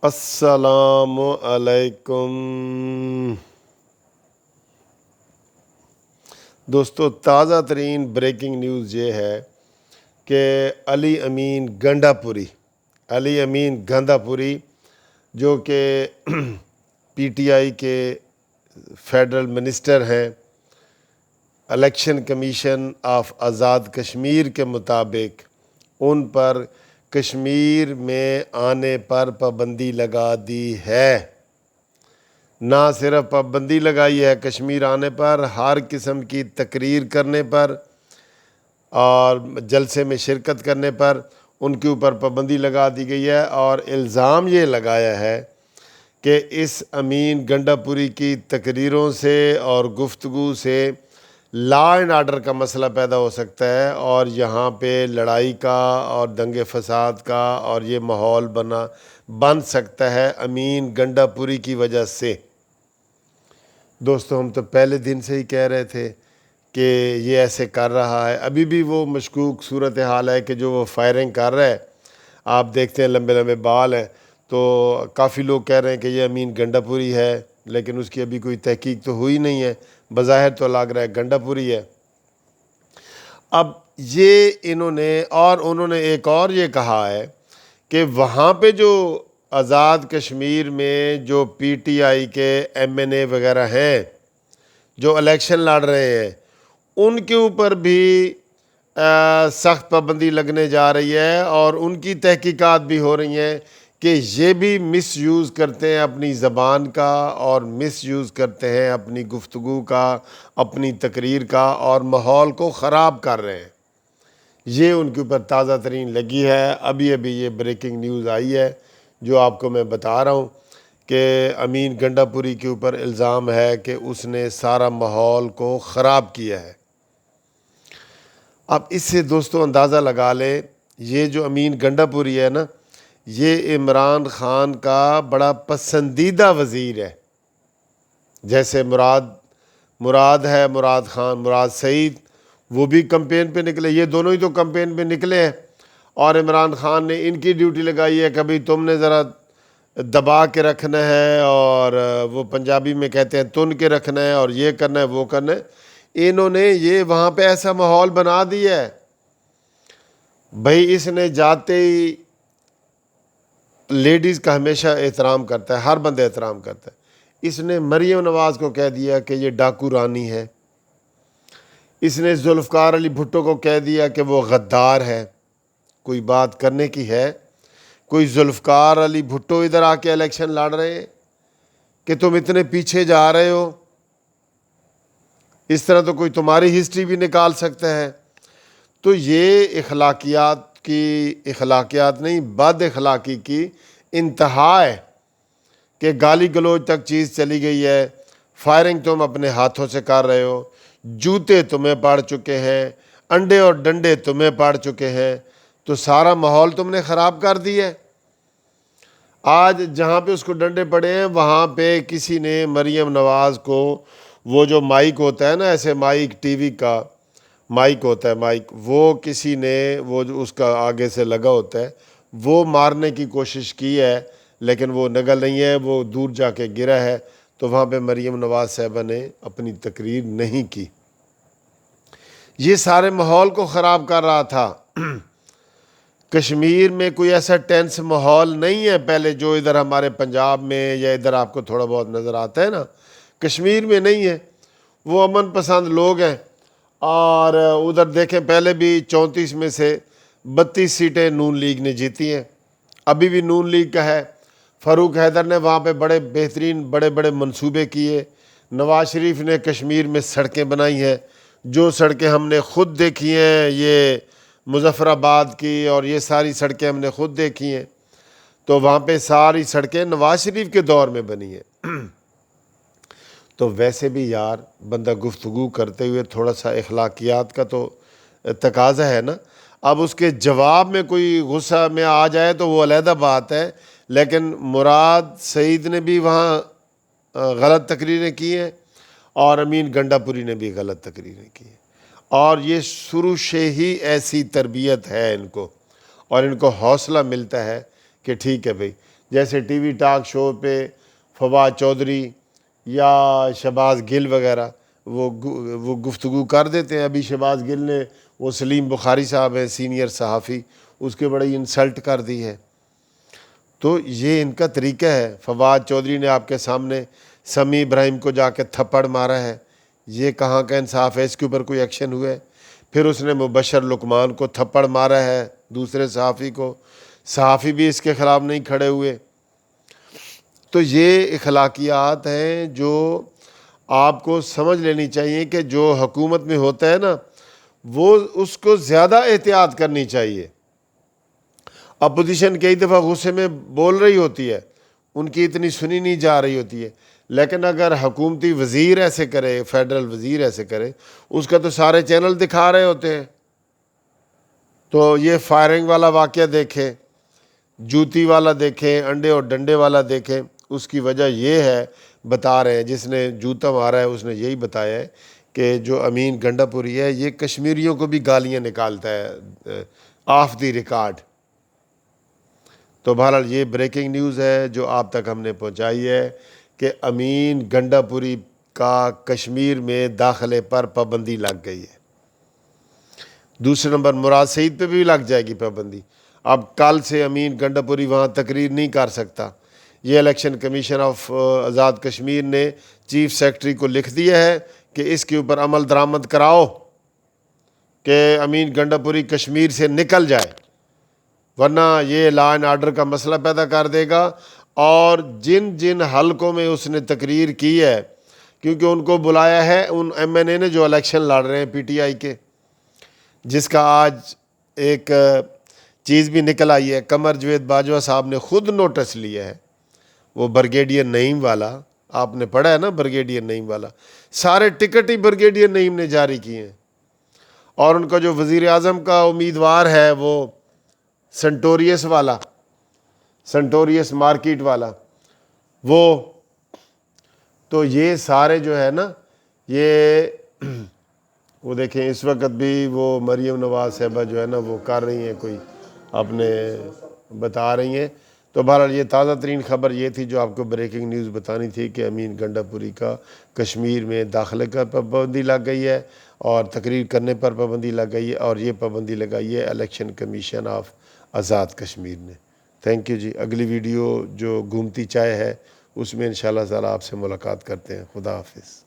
السلام علیکم دوستو، تازہ ترین بریکنگ نیوز یہ ہے کہ علی امین گنڈا پوری جو کہ پی ٹی آئی کے فیڈرل منسٹر ہیں، election commission of Azad Kashmir کے مطابق ان پر کشمیر میں آنے پر پابندی لگا دی ہے۔ نہ صرف پابندی لگائی ہے کشمیر آنے پر، ہر قسم کی تقریر کرنے پر اور جلسے میں شرکت کرنے پر ان کے اوپر پابندی لگا دی گئی ہے۔ اور الزام یہ لگایا ہے کہ اس امین گنڈا پوری کی تقریروں سے اور گفتگو سے لا اینڈ آرڈر کا مسئلہ پیدا ہو سکتا ہے اور یہاں پہ لڑائی کا اور دنگے فساد کا اور یہ ماحول بن سکتا ہے امین گنڈا پوری کی وجہ سے۔ دوستو، ہم تو پہلے دن سے ہی کہہ رہے تھے کہ یہ ایسے کر رہا ہے۔ ابھی بھی وہ مشکوک صورتحال ہے کہ جو وہ فائرنگ کر رہا ہے، آپ دیکھتے ہیں لمبے لمبے بال ہیں، تو کافی لوگ کہہ رہے ہیں کہ یہ امین گنڈا پوری ہے، لیکن اس کی ابھی کوئی تحقیق تو ہوئی نہیں ہے، بظاہر تو لگ رہا ہے گنڈا پوری ہے۔ اب یہ انہوں نے ایک اور یہ کہا ہے کہ وہاں پہ جو آزاد کشمیر میں جو پی ٹی آئی کے ایم این اے وغیرہ ہیں جو الیکشن لڑ رہے ہیں، ان کے اوپر بھی سخت پابندی لگنے جا رہی ہے اور ان کی تحقیقات بھی ہو رہی ہیں کہ یہ بھی مس یوز کرتے ہیں اپنی زبان کا اور مس یوز کرتے ہیں اپنی گفتگو کا، اپنی تقریر کا، اور ماحول کو خراب کر رہے ہیں۔ یہ ان کے اوپر تازہ ترین لگی ہے۔ ابھی یہ بریکنگ نیوز آئی ہے جو آپ کو میں بتا رہا ہوں کہ امین گنڈا پوری کے اوپر الزام ہے کہ اس نے سارا ماحول کو خراب کیا ہے۔ اب اس سے دوستو اندازہ لگا لے، یہ جو امین گنڈا پوری ہے نا، یہ عمران خان کا بڑا پسندیدہ وزیر ہے۔ جیسے مراد خان، مراد سعید، وہ بھی کمپین پہ نکلے، یہ دونوں ہی تو کمپین پہ نکلے ہیں، اور عمران خان نے ان کی ڈیوٹی لگائی ہے، کبھی تم نے ذرا دبا کے رکھنا ہے، اور وہ پنجابی میں کہتے ہیں تن کے رکھنا ہے، اور یہ کرنا ہے وہ کرنا ہے۔ انہوں نے یہ وہاں پہ ایسا ماحول بنا دیا ہے، بھائی اس نے جاتے ہی لیڈیز کا ہمیشہ احترام کرتا ہے، ہر بندہ احترام کرتا ہے۔ اس نے مریم نواز کو کہہ دیا کہ یہ ڈاکو رانی ہے، اس نے ذوالفقار علی بھٹو کو کہہ دیا کہ وہ غدار ہے۔ کوئی بات کرنے کی ہے؟ کوئی ذوالفقار علی بھٹو ادھر آ کے الیکشن لڑ رہے ہیں کہ تم اتنے پیچھے جا رہے ہو؟ اس طرح تو کوئی تمہاری ہسٹری بھی نکال سکتا ہے۔ تو یہ اخلاقیات نہیں، بد اخلاقی کی انتہا ہے کہ گالی گلوچ تک چیز چلی گئی ہے۔ فائرنگ تم اپنے ہاتھوں سے کر رہے ہو، جوتے تمہیں پڑ چکے ہیں، انڈے اور ڈنڈے تمہیں پڑ چکے ہیں، تو سارا ماحول تم نے خراب کر دیا ہے۔ آج جہاں پہ اس کو ڈنڈے پڑے ہیں، وہاں پہ کسی نے مریم نواز کو، وہ جو مائک ہوتا ہے نا، ایسے مائک ٹی وی کا مائک ہوتا ہے، مائک، وہ کسی نے، وہ جو اس کا آگے سے لگا ہوتا ہے، وہ مارنے کی کوشش کی ہے، لیکن وہ نگل نہیں ہے، وہ دور جا کے گرا ہے، تو وہاں پہ مریم نواز صاحبہ نے اپنی تقریر نہیں کی۔ یہ سارے ماحول کو خراب کر رہا تھا۔ کشمیر میں کوئی ایسا ٹینس ماحول نہیں ہے پہلے جو ادھر ہمارے پنجاب میں یا ادھر آپ کو تھوڑا بہت نظر آتا ہے نا، کشمیر میں نہیں ہے۔ وہ امن پسند لوگ ہیں، اور ادھر دیکھیں پہلے بھی 34 میں سے 32 سیٹیں نون لیگ نے جیتی ہیں، ابھی بھی نون لیگ کا ہے۔ فاروق حیدر نے وہاں پہ بڑے بہترین بڑے منصوبے کیے۔ نواز شریف نے کشمیر میں سڑکیں بنائی ہیں، جو سڑکیں ہم نے خود دیکھی ہیں، یہ مظفر آباد کی اور یہ ساری سڑکیں ہم نے خود دیکھی ہیں، تو وہاں پہ ساری سڑکیں نواز شریف کے دور میں بنی ہیں۔ تو ویسے بھی یار، بندہ گفتگو کرتے ہوئے تھوڑا سا اخلاقیات کا تو تقاضا ہے نا۔ اب اس کے جواب میں کوئی غصہ میں آ جائے تو وہ علیحدہ بات ہے، لیکن مراد سعید نے بھی وہاں غلط تقریریں کی ہیں، اور امین گنڈا پوری نے بھی غلط تقریریں کی ہیں، اور یہ شروع سے ہی ایسی تربیت ہے ان کو، اور ان کو حوصلہ ملتا ہے کہ ٹھیک ہے بھئی، جیسے ٹی وی ٹاک شو پہ فواد چودھری یا شہباز گل وغیرہ وہ گفتگو کر دیتے ہیں. ابھی شہباز گل نے وہ سلیم بخاری صاحب ہیں سینئر صحافی، اس کے بڑی انسلٹ کر دی ہے. تو یہ ان کا طریقہ ہے. فواد چودھری نے آپ کے سامنے سمیع ابراہیم کو جا کے تھپڑ مارا ہے، یہ کہاں کا انصاف ہے؟ اس کے اوپر کوئی ایکشن ہوا ہے؟ پھر اس نے مبشر لقمان کو تھپڑ مارا ہے، دوسرے صحافی کو، صحافی بھی اس کے خلاف نہیں کھڑے ہوئے. تو یہ اخلاقیات ہیں جو آپ کو سمجھ لینی چاہیے کہ جو حکومت میں ہوتا ہے نا، وہ اس کو زیادہ احتیاط کرنی چاہیے. اپوزیشن کئی دفعہ غصے میں بول رہی ہوتی ہے، ان کی اتنی سنی نہیں جا رہی ہوتی ہے، لیکن اگر حکومتی وزیر ایسے کرے، فیڈرل وزیر ایسے کرے، اس کا تو سارے چینل دکھا رہے ہوتے ہیں. تو یہ فائرنگ والا واقعہ دیکھیں، جوتی والا دیکھیں، انڈے اور ڈنڈے والا دیکھیں. اس کی وجہ یہ ہے، بتا رہے ہیں جس نے جوتا مارا ہے اس نے یہی بتایا ہے کہ جو امین گنڈا پوری ہے یہ کشمیریوں کو بھی گالیاں نکالتا ہے آف دی ریکارڈ. تو بہرحال یہ بریکنگ نیوز ہے جو آپ تک ہم نے پہنچائی ہے کہ امین گنڈا پوری کا کشمیر میں داخلے پر پابندی لگ گئی ہے. دوسرے نمبر مراد سعید پہ بھی لگ جائے گی پابندی. اب کل سے امین گنڈا پوری وہاں تقریر نہیں کر سکتا. یہ election commission of Azad Kashmir نے چیف سیکرٹری کو لکھ دیا ہے کہ اس کے اوپر عمل درآمد کراؤ کہ امین گنڈا پوری کشمیر سے نکل جائے، ورنہ یہ لا اینڈ آرڈر کا مسئلہ پیدا کر دے گا. اور جن جن حلقوں میں اس نے تقریر کی ہے، کیونکہ ان کو بلایا ہے ان ایم این اے نے جو الیکشن لڑ رہے ہیں پی ٹی آئی کے، جس کا آج ایک چیز بھی نکل آئی ہے، قمر جوید باجوہ صاحب نے خود نوٹس لیا ہے. وہ بریگیڈیئر نعیم والا، آپ نے پڑھا ہے نا بریگیڈیئر نعیم والا، سارے ٹکٹ ہی بریگیڈیئر نعیم نے جاری کیے ہیں. اور ان کا جو وزیر اعظم کا امیدوار ہے وہ سنٹوریس والا، سنٹوریس مارکیٹ والا، تو یہ سارے جو ہے نا یہ وہ دیکھیں اس وقت بھی وہ مریم نواز صاحبہ جو ہے نا وہ کر رہی ہیں، کوئی اپنے بتا رہی ہیں. تو بہرحال یہ تازہ ترین خبر یہ تھی جو آپ کو بریکنگ نیوز بتانی تھی کہ امین گنڈا پوری کا کشمیر میں داخلے کا پابندی لگ گئی ہے اور تقریر کرنے پر پابندی لگ گئی ہے، اور یہ پابندی لگائی ہے election commission of Azad Kashmir نے. تھینک یو جی. اگلی ویڈیو جو گھومتی چائے ہے اس میں انشاءاللہ تعالیٰ آپ سے ملاقات کرتے ہیں. خدا حافظ.